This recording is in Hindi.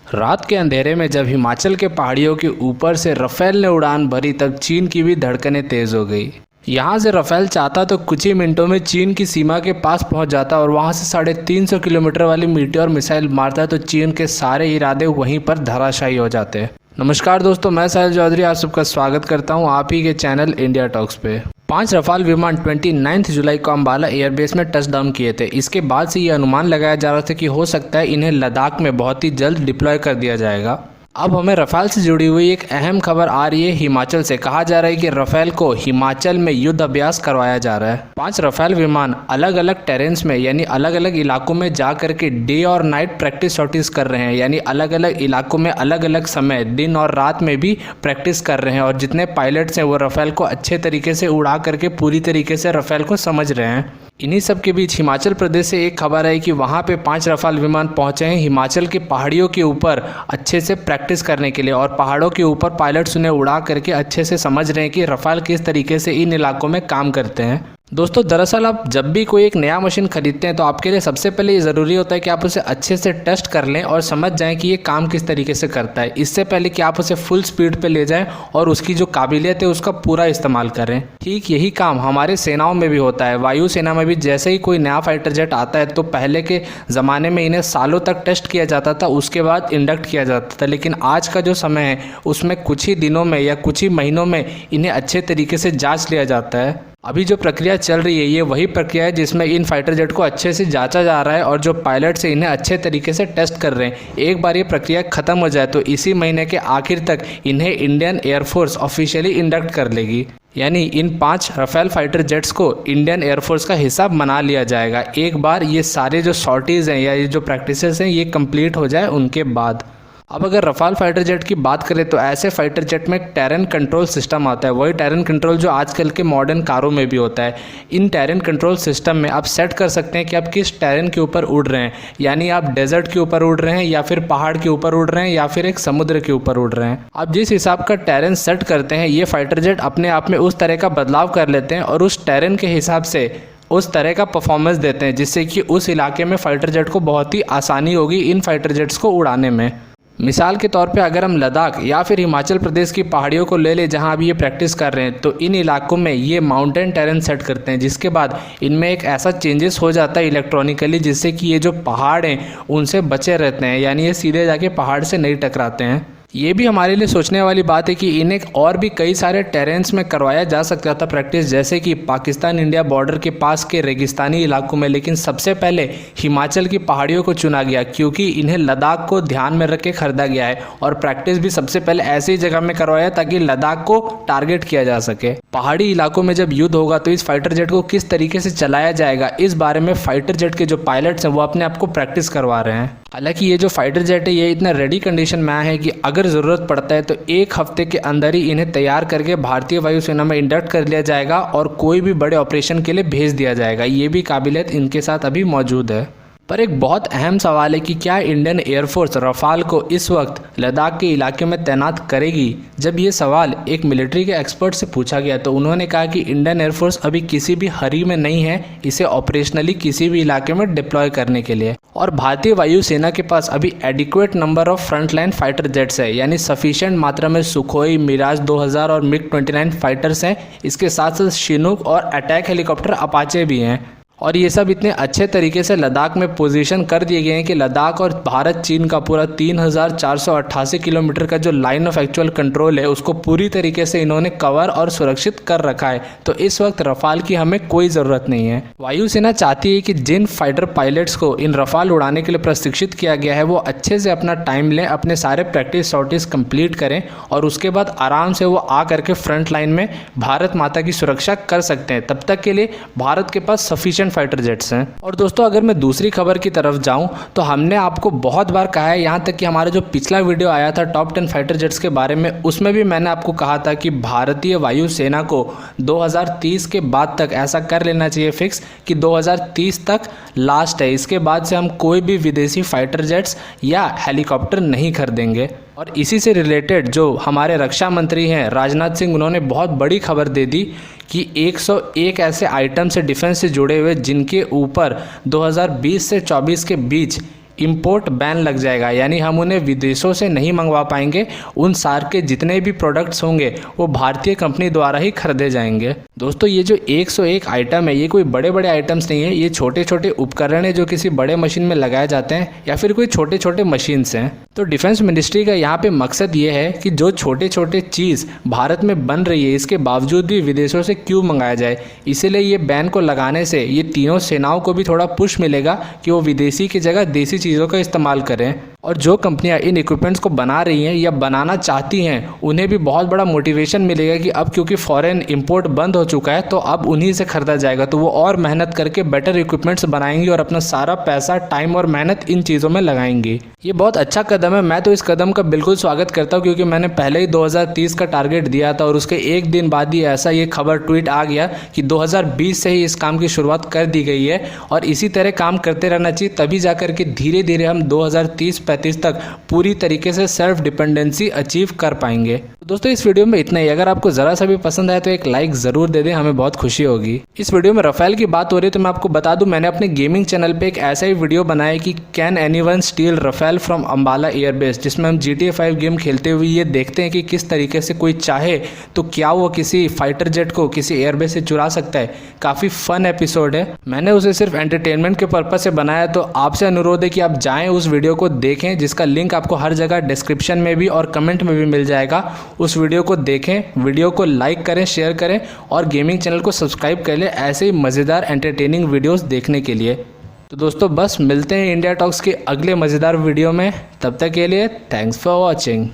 रात के अंधेरे में जब हिमाचल के पहाड़ियों के ऊपर से राफेल ने उड़ान भरी तब चीन की भी धड़कनें तेज हो गई। यहाँ से राफेल चाहता तो कुछ ही मिनटों में चीन की सीमा के पास पहुँच जाता और वहाँ से 350 किलोमीटर वाली मीटियोर मिसाइल मारता तो चीन के सारे इरादे वहीं पर धराशायी हो जाते। नमस्कार दोस्तों, मैं साहिल चौधरी आप सबका स्वागत करता हूँ आप ही के चैनल इंडिया टॉक्स पे। 5 रफाल विमान 29 जुलाई को अम्बाला एयरबेस में टच डाउन किए थे। इसके बाद से ये अनुमान लगाया जा रहा था कि हो सकता है इन्हें लद्दाख में बहुत ही जल्द डिप्लॉय कर दिया जाएगा। अब हमें रफेल से जुड़ी हुई एक अहम खबर आ रही है हिमाचल से। कहा जा रहा है कि रफेल को हिमाचल में युद्ध अभ्यास करवाया जा रहा है। 5 रफेल विमान अलग अलग टेरेन्स में यानी अलग अलग इलाकों में जा करके डे और नाइट प्रैक्टिस शॉटिस कर रहे हैं, यानी अलग अलग इलाकों में अलग अलग समय दिन और रात में भी प्रैक्टिस कर रहे हैं। और जितने पायलट्स हैं वो रफेल को अच्छे तरीके से उड़ा करके पूरी तरीके से रफेल को समझ रहे हैं। इन्हीं सब के बीच हिमाचल प्रदेश से एक खबर है कि वहाँ पे 5 रफाल विमान पहुँचे हैं हिमाचल के पहाड़ियों के ऊपर अच्छे से प्रैक्टिस करने के लिए। और पहाड़ों के ऊपर पायलट्स उन्हें उड़ा करके अच्छे से समझ रहे हैं कि रफाल किस तरीके से इन इलाकों में काम करते हैं। दोस्तों, दरअसल आप जब भी कोई एक नया मशीन खरीदते हैं तो आपके लिए सबसे पहले ये ज़रूरी होता है कि आप उसे अच्छे से टेस्ट कर लें और समझ जाएं कि ये काम किस तरीके से करता है। इससे पहले कि आप उसे फुल स्पीड पे ले जाएं और उसकी जो काबिलियत है उसका पूरा इस्तेमाल करें। ठीक यही काम हमारे सेनाओं में भी होता है। वायुसेना में भी जैसे ही कोई नया फाइटर जेट आता है तो पहले के ज़माने में इन्हें सालों तक टेस्ट किया जाता था, उसके बाद इंडक्ट किया जाता था। लेकिन आज का जो समय है उसमें कुछ ही दिनों में या कुछ ही महीनों में इन्हें अच्छे तरीके से जाँच लिया जाता है। अभी जो प्रक्रिया चल रही है ये वही प्रक्रिया है जिसमें इन फाइटर जेट को अच्छे से जांचा जा रहा है और जो पायलट्स हैं इन्हें अच्छे तरीके से टेस्ट कर रहे हैं। एक बार ये प्रक्रिया खत्म हो जाए तो इसी महीने के आखिर तक इन्हें इंडियन एयरफोर्स ऑफिशियली इंडक्ट कर लेगी, यानी इन 5 रफेल फाइटर जेट्स को इंडियन एयरफोर्स का हिस्सा बना लिया जाएगा एक बार ये सारे जो सॉर्टीज़ हैं या ये जो प्रैक्टिसेस हैं ये कंप्लीट हो जाए उनके बाद। अब अगर रफाल फाइटर जेट की बात करें तो ऐसे फाइटर जेट में टेरेन कंट्रोल सिस्टम आता है, वही टेरेन कंट्रोल जो आजकल के मॉडर्न कारों में भी होता है। इन टेरेन कंट्रोल सिस्टम में आप सेट कर सकते हैं कि आप किस टेरेन के ऊपर उड़ रहे हैं, यानी आप डेजर्ट के ऊपर उड़ रहे हैं या फिर पहाड़ के ऊपर उड़ रहे हैं या फिर एक समुद्र के ऊपर उड़ रहे हैं। आप जिस हिसाब का टेरेन सेट करते हैं ये फाइटर जेट अपने आप में उस तरह का बदलाव कर लेते हैं और उस टेरेन के हिसाब से उस तरह का परफॉर्मेंस देते हैं, जिससे कि उस इलाके में फाइटर जेट को बहुत ही आसानी होगी इन फाइटर जेट्स को उड़ाने में। मिसाल के तौर पे अगर हम लद्दाख या फिर हिमाचल प्रदेश की पहाड़ियों को ले लें जहां अभी ये प्रैक्टिस कर रहे हैं तो इन इलाकों में ये माउंटेन टेरेन सेट करते हैं, जिसके बाद इनमें एक ऐसा चेंजेस हो जाता है इलेक्ट्रॉनिकली जिससे कि ये जो पहाड़ हैं उनसे बचे रहते हैं, यानी ये सीधे जाके पहाड़ से नहीं टकराते हैं। ये भी हमारे लिए सोचने वाली बात है कि इन्हें और भी कई सारे टेरेन्स में करवाया जा सकता था प्रैक्टिस, जैसे कि पाकिस्तान इंडिया बॉर्डर के पास के रेगिस्तानी इलाकों में। लेकिन सबसे पहले हिमाचल की पहाड़ियों को चुना गया क्योंकि इन्हें लद्दाख को ध्यान में रख के खरीदा गया है और प्रैक्टिस भी सबसे पहले ऐसी जगह में करवाया ताकि लद्दाख को टारगेट किया जा सके। पहाड़ी इलाकों में जब युद्ध होगा तो इस फाइटर जेट को किस तरीके से चलाया जाएगा इस बारे में फाइटर जेट के जो पायलट्स हैं वो अपने आप को प्रैक्टिस करवा रहे हैं। हालांकि ये जो फाइटर जेट है ये इतना रेडी कंडीशन में आया है कि अगर ज़रूरत पड़ता है तो 1 हफ्ते के अंदर ही इन्हें तैयार करके भारतीय वायुसेना में इंडक्ट कर लिया जाएगा और कोई भी बड़े ऑपरेशन के लिए भेज दिया जाएगा। ये भी काबिलियत इनके साथ अभी मौजूद है। पर एक बहुत अहम सवाल है कि क्या इंडियन एयरफोर्स रफाल को इस वक्त लद्दाख के इलाके में तैनात करेगी। जब ये सवाल एक मिलिट्री के एक्सपर्ट से पूछा गया तो उन्होंने कहा कि इंडियन एयरफोर्स अभी किसी भी हरी में नहीं है इसे ऑपरेशनली किसी भी इलाके में डिप्लॉय करने के लिए। और भारतीय वायुसेना के पास अभी adequate number of frontline fighter jets है, यानी सफिशिएंट मात्रा में सुखोई, मिराज 2000 और मिग 29 फाइटर्स हैं। इसके साथ साथ शिनूक और अटैक हेलीकॉप्टर अपाचे भी हैं। और ये सब इतने अच्छे तरीके से लद्दाख में पोजीशन कर दिए गए हैं कि लद्दाख और भारत चीन का पूरा 3488 किलोमीटर का जो लाइन ऑफ एक्चुअल कंट्रोल है उसको पूरी तरीके से इन्होंने कवर और सुरक्षित कर रखा है। तो इस वक्त रफाल की हमें कोई ज़रूरत नहीं है। वायुसेना चाहती है कि जिन फाइटर पायलट्स को इन रफाल उड़ाने के लिए प्रशिक्षित किया गया है वो अच्छे से अपना टाइम लें, अपने सारे प्रैक्टिस शॉटिस कंप्लीट करें और उसके बाद आराम से वो आ करके फ्रंट लाइन में भारत माता की सुरक्षा कर सकते हैं। तब तक के लिए भारत के पास सफिशिएंट फाइटर जेट्स हैं। और दोस्तों, अगर मैं दूसरी खबर की तरफ जाऊं तो हमने आपको बहुत बार कहा है, यहाँ तक कि हमारा जो पिछला वीडियो आया था टॉप 10 फाइटर जेट्स के बारे में उसमें भी मैंने आपको कहा था कि भारतीय वायुसेना को 2030 के बाद तक ऐसा कर लेना चाहिए फिक्स कि 2030 तक लास्ट है, इसके बाद से हम कोई भी विदेशी फाइटर जेट्स या हेलीकॉप्टर नहीं खरीदेंगे। और इसी से रिलेटेड जो हमारे रक्षा मंत्री हैं राजनाथ सिंह, उन्होंने बहुत बड़ी खबर दे दी कि 101 ऐसे आइटम से डिफेंस से जुड़े हुए जिनके ऊपर 2020 से 24 के बीच इंपोर्ट बैन लग जाएगा, यानी हम उन्हें विदेशों से नहीं मंगवा पाएंगे। उन सार के जितने भी प्रोडक्ट्स होंगे वो भारतीय कंपनी द्वारा ही खरीदे जाएंगे। दोस्तों ये जो 101 आइटम है ये कोई बड़े बड़े आइटम्स नहीं है, ये छोटे छोटे उपकरण है जो किसी बड़े मशीन में लगाए जाते हैं या फिर कोई छोटे छोटे मशीन्स हैं। तो डिफेंस मिनिस्ट्री का यहाँ पे मकसद ये है कि जो छोटे छोटे चीज़ भारत में बन रही है इसके बावजूद भी विदेशों से क्यों मंगाया जाए। इसीलिए ये बैन को लगाने से ये तीनों सेनाओं को भी थोड़ा पुश मिलेगा कि वो विदेशी की जगह देसी चीज़ों का इस्तेमाल करें। और जो कंपनियां इन इक्विपमेंट्स को बना रही हैं या बनाना चाहती हैं उन्हें भी बहुत बड़ा मोटिवेशन मिलेगा कि अब क्योंकि फॉरेन इंपोर्ट बंद हो चुका है तो अब उन्हीं से खरीदा जाएगा, तो वो और मेहनत करके बेटर इक्विपमेंट्स बनाएंगी और अपना सारा पैसा, टाइम और मेहनत इन चीज़ों में लगाएंगी। ये बहुत अच्छा कदम है, मैं तो इस कदम का बिल्कुल स्वागत करता हूँ क्योंकि मैंने पहले ही 2030 का टारगेट दिया था और उसके एक दिन बाद ही ऐसा ये खबर ट्वीट आ गया कि 2020 से ही इस काम की शुरुआत कर दी गई है और इसी तरह काम करते रहना चाहिए, तभी जाकर के धीरे धीरे हम 2030-35 तक पूरी तरीके से सेल्फ डिपेंडेंसी अचीव कर पाएंगे। दोस्तों इस वीडियो में इतना ही। अगर आपको ज़रा सा भी पसंद आए तो एक लाइक ज़रूर दे दें, हमें बहुत खुशी होगी। इस वीडियो में राफेल की बात हो रही है तो मैं आपको बता दूं मैंने अपने गेमिंग चैनल पे एक ऐसा ही वीडियो बनाया कि can anyone steal Rafale from Ambala airbase, जिसमें हम GTA 5 गेम खेलते हुए ये देखते हैं कि किस तरीके से कोई चाहे तो क्या वो किसी फाइटर जेट को किसी एयरबेस से चुरा सकता है। काफ़ी फन एपिसोड है, मैंने उसे सिर्फ एंटरटेनमेंट के पर्पज़ से बनाया, तो आपसे अनुरोध है कि आप जाएँ उस वीडियो को देखें, जिसका लिंक आपको हर जगह डिस्क्रिप्शन में भी और कमेंट में भी मिल जाएगा। उस वीडियो को देखें, वीडियो को लाइक करें, शेयर करें और गेमिंग चैनल को सब्सक्राइब कर लें ऐसे ही मज़ेदार एंटरटेनिंग वीडियोस देखने के लिए। तो दोस्तों बस मिलते हैं इंडिया टॉक्स के अगले मज़ेदार वीडियो में, तब तक के लिए थैंक्स फॉर वॉचिंग।